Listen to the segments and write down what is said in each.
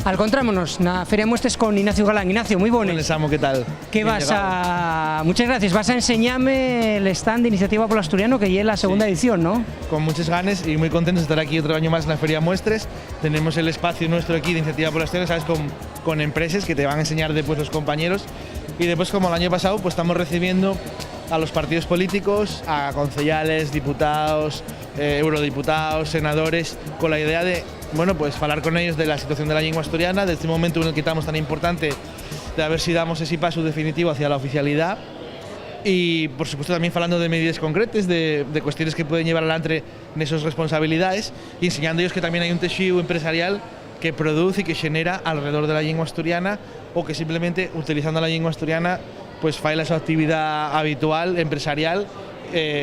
Encontrámonos na Feria de Muestres con Ignacio Galán. Ignacio, moi bones. Buenas, amo, ¿qué tal? Que muchas gracias, vas a enseñarme el stand de Iniciativa Polo Asturiano, que ya es la segunda edición, ¿no? Con muchas ganas y muy contentos de estar aquí otro año más en la Feria de Muestres. Tenemos el espacio nuestro aquí de Iniciativa Polo Asturiano, ¿sabes? Con empresas que te van a enseñar después los compañeros. Y después, como el año pasado, pues estamos recibiendo a los partidos políticos, a concejales, diputados, eurodiputados, senadores, con la idea de, bueno, pues hablar con ellos de la situación de la lengua asturiana, de este momento en el que estamos tan importante, de a ver si damos ese paso definitivo hacia la oficialidad. Y, por supuesto, también hablando de medidas concretas, de cuestiones que pueden llevar adelante en esas responsabilidades, y enseñando ellos que también hay un tejido empresarial que produce y que genera alrededor de la lengua asturiana, o que simplemente, utilizando la lengua asturiana, pues faila su actividad habitual, empresarial,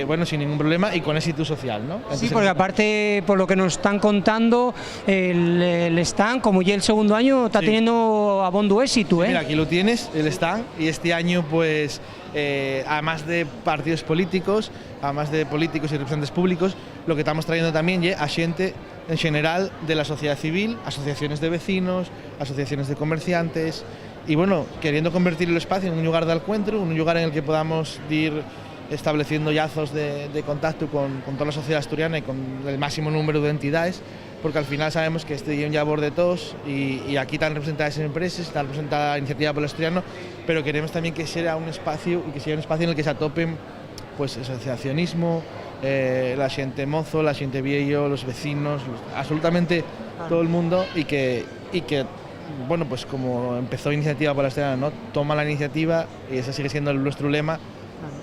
bueno, sin ningún problema y con éxito social, ¿no? Entonces, sí, porque aparte, por lo que nos están contando, el stand, como ya el segundo año, está teniendo abondo éxito, ¿eh? Mira, aquí lo tienes, el stand, y este año, pues, además de partidos políticos, además de políticos y representantes públicos, lo que estamos trayendo también es a gente en general de la sociedad civil, asociaciones de vecinos, asociaciones de comerciantes, y bueno, queriendo convertir el espacio en un lugar de encuentro, un lugar en el que podamos ir estableciendo lazos de contacto con toda la sociedad asturiana y con el máximo número de entidades, porque al final sabemos que este es un labor de todos y aquí están representadas empresas, está representada la Iniciativa Polo Asturiano, pero queremos también que sea un espacio en el que se atopen pues el asociacionismo, la gente mozo, la gente viejo, los vecinos, absolutamente todo el mundo y que bueno, pues como empezó Iniciativa Polo Asturiano, ¿no? Toma la iniciativa y ese sigue siendo nuestro lema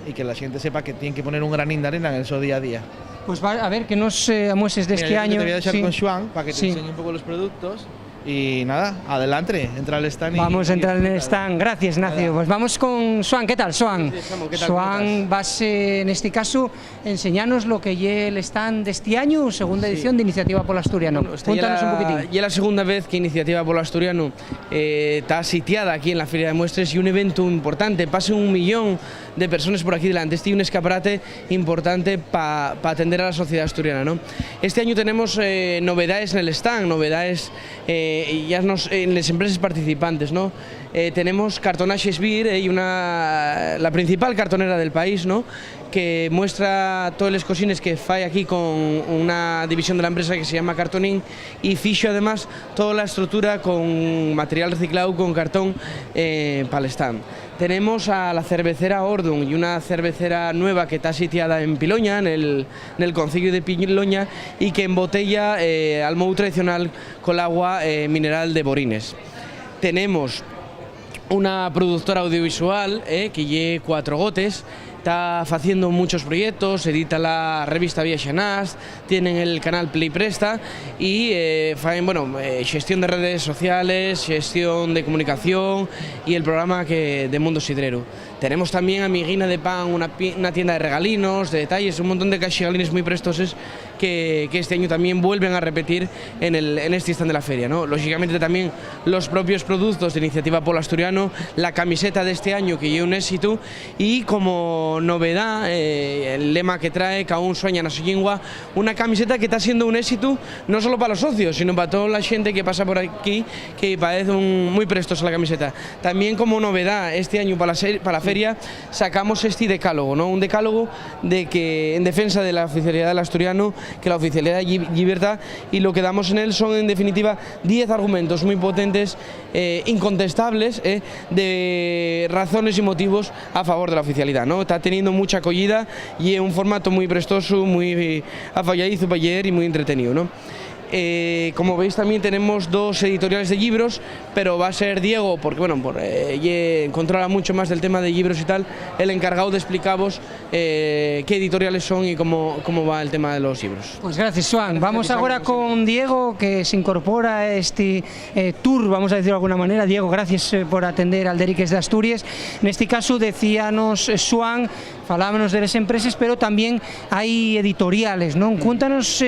y que la gente sepa que tienen que poner un granín de arena en su día a día. Pues va, a ver, que nos amueses de este año. Te voy a dejar con Joan para que te enseñe un poco los productos. Y nada, adelante, entra al stand. Vamos a entrar en el stand. Gracias, Ignacio. Pues vamos con Joan. ¿Qué tal, Joan? ¿Qué tal? Joan, vas en este caso enseñarnos lo que es el stand de este año, segunda edición de Iniciativa Polo Asturiano. Bueno, cuéntanos un poquitín. Ya la segunda vez que Iniciativa Polo Asturiano está sitiada aquí en la Feria de Muestres y un evento importante. Pasa 1 millón de personas por aquí delante. Este es un escaparate importante para atender a la sociedad asturiana, ¿no? Este año tenemos novedades en el stand, novedades en las empresas participantes, ¿no? Tenemos Cartonajes Bir y la principal cartonera del país, ¿no? Que muestra todas las cosines que fai aquí con una división de la empresa que se llama Cartoning y fixo además toda la estructura con material reciclado, con cartón para el stand. Tenemos a la cervecera Ordun y una cervecera nueva que está sitiada en Piloña, en el concello de Piloña, y que embotella al modo tradicional con agua mineral de Borines. Tenemos una productora audiovisual que lleva 4 Gotes, está haciendo muchos proyectos, edita la revista Viaxanás, tienen el canal Play Presta y gestión de redes sociales, gestión de comunicación y el programa de Mundo Sidrero. Tenemos también a Miguina de Pan, una tienda de regalinos, de detalles, un montón de caxigalines muy prestosos que este año también vuelven a repetir en este stand de la feria, ¿no? Lógicamente también los propios productos de Iniciativa Polo Asturiano, la camiseta de este año que lleva un éxito y como novedad, el lema que trae, cada un sueña na su lengua, una camiseta que está siendo un éxito no solo para los socios, sino para toda la gente que pasa por aquí, que parece muy prestosa la camiseta. También como novedad, este año para la feria sacamos este decálogo, ¿no? Un decálogo en defensa de la oficialidad del asturiano, que la oficialidad es libertad, y lo que damos en él son en definitiva 10 argumentos muy potentes, incontestables, de razones y motivos a favor de la oficialidad, ¿no? Está teniendo mucha acogida y es un formato muy prestoso, muy afalladizo para leer y muy entretenido, ¿no? Como veis también tenemos 2 editoriales de libros, pero va a ser Diego, porque bueno, controla mucho más del tema de libros y tal, el encargado de explicaros qué editoriales son y cómo va el tema de los libros. Pues gracias, Joan. Vamos ahora con Diego, que se incorpora a este tour, vamos a decirlo de alguna manera. Diego, gracias por atender al Deriques de Asturias. En este caso decíanos Joan, falábamos de las empresas, pero también hay editoriales, ¿no? Cuéntanos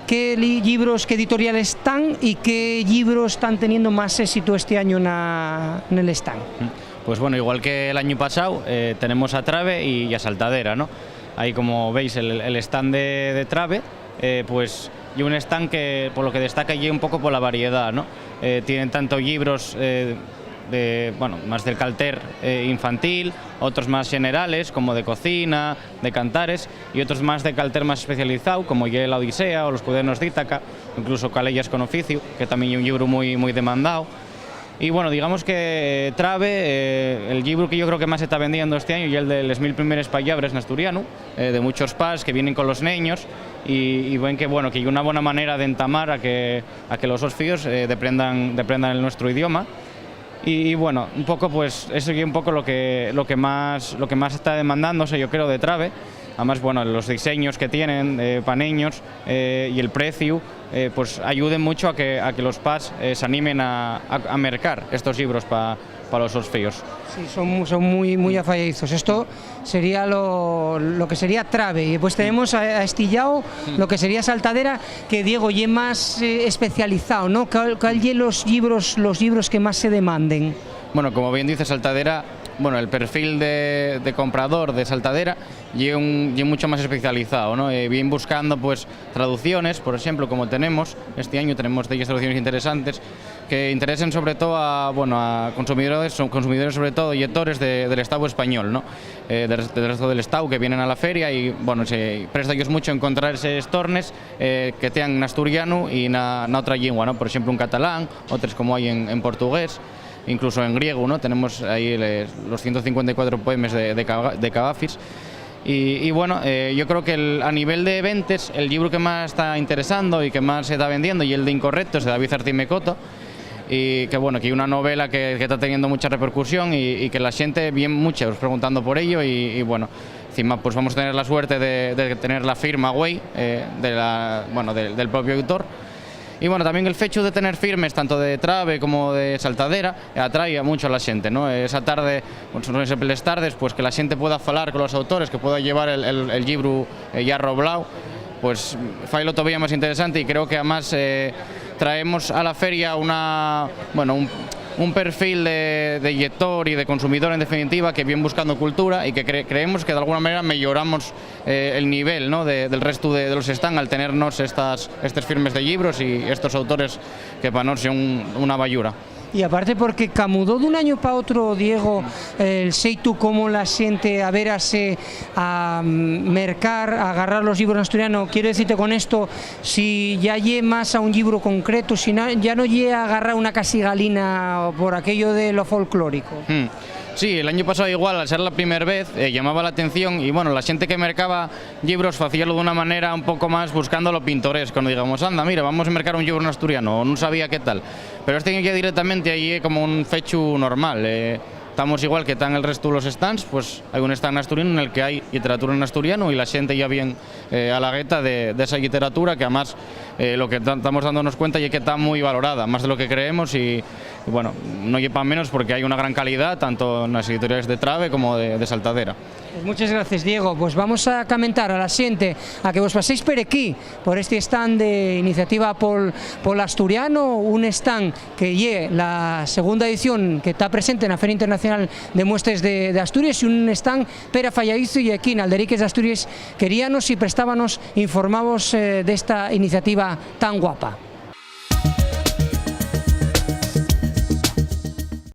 qué libros, qué editoriales están y qué libros están teniendo más éxito este año en el stand. Pues bueno, igual que el año pasado, tenemos a Trave y a Saltadera, ¿no? Ahí, como veis, el stand de Trave, pues y un stand que por lo que destaca allí un poco por la variedad, ¿no? Tienen tanto libros más del calter infantil, otros más generales como de cocina, de cantares, y otros más de calter más especializado como la Odisea o los cuadernos d'Ítaca, incluso Calellas con oficio, que también es un libro muy demandado. Y bueno, digamos que Trave, el libro que yo creo que más se está vendiendo este año, y el de les 1000 primeres palabras en asturiano, de muchos pas que vienen con los niños, y ven que bueno, que hay una buena manera de entamar a que los osfíos deprendan el nuestro idioma. Y bueno, un poco pues eso es un poco lo que más está demandándose, yo creo, de Trave. Además, bueno, los diseños que tienen para niños y el precio pues ayuden mucho a que los pas se animen a mercar estos libros para los osfíos. Sí, son muy afalladizos. Esto sería lo que sería Trave, y después tenemos a Estillao, lo que sería Saltadera, que Diego ye más especializado, ¿no? ¿Cuál ye los libros que más se demanden? Bueno, como bien dice Saltadera, bueno, el perfil de comprador de Saltadera y mucho más especializado, ¿no? Bien buscando pues traducciones, por ejemplo, como tenemos este año, tenemos 10 traducciones interesantes que interesen sobre todo a consumidores sobre todo y lectores del Estado español, ¿no? Del resto del Estado, que vienen a la feria, y bueno, se presta ellos mucho encontrar esos tornes que tengan en asturiano y en otra lengua, ¿no? Por ejemplo, en catalán, otros como hay en portugués, incluso en griego, ¿no? Tenemos ahí los 154 poemas de Cavafis. Y bueno, yo creo que a nivel de ventas, el libro que más está interesando y que más se está vendiendo y el de Incorrectos, de David Artimecoto, y que bueno, que hay una novela que está teniendo mucha repercusión y que la gente bien muchos preguntando por ello, y bueno, encima pues vamos a tener la suerte de tener la firma güey del propio autor. Y bueno, también el hecho de tener firmes tanto de Trave como de Saltadera atrae mucho a la gente, ¿no? Esa tarde, son esas tardes, pues que la gente pueda hablar con los autores, que pueda llevar el libro ya roblado, pues failo todavía más interesante, y creo que además traemos a la feria un perfil de lector y de consumidor, en definitiva, que viene buscando cultura, y que creemos que de alguna manera mejoramos el nivel, ¿no? del resto de los stands al tenernos estas firmes de libros y estos autores que para nosotros son una bayura. Y aparte porque camudó de un año para otro, Diego, el seitu como la gente a verase a mercar, a agarrar los libros en asturiano. Quiero decirte con esto, si ya lle más a un libro concreto, si no, ya no lle a agarrar una casigalina por aquello de lo folclórico. Sí, el año pasado igual, al ser la primera vez, llamaba la atención, y bueno, la gente que mercaba libros hacíalo de una manera un poco más buscando lo pintoresco, no digamos, anda, mira, vamos a mercar un libro en asturiano, no sabía qué tal, pero este ya directamente allí como un fechu normal. Estamos igual que están el resto de los stands, pues hay un stand asturiano en el que hay literatura en asturiano, y la gente ya bien a la gueta de esa literatura, que además lo que estamos dándonos cuenta es que está muy valorada, más de lo que creemos, y bueno, no lleva menos porque hay una gran calidad tanto en las editoriales de Trave como de Saltadera. Pues muchas gracias, Diego. Pues vamos a comentar a la xente a que vos paséis por aquí, por este stand de Iniciativa Pol Asturiano, un stand que lle la segunda edición que está presente en la Feria Internacional de Muestres de Asturias, y un stand Pera Fallaizo y aquí en Alderiques de Asturias queríanos y prestábanos informados de esta iniciativa tan guapa.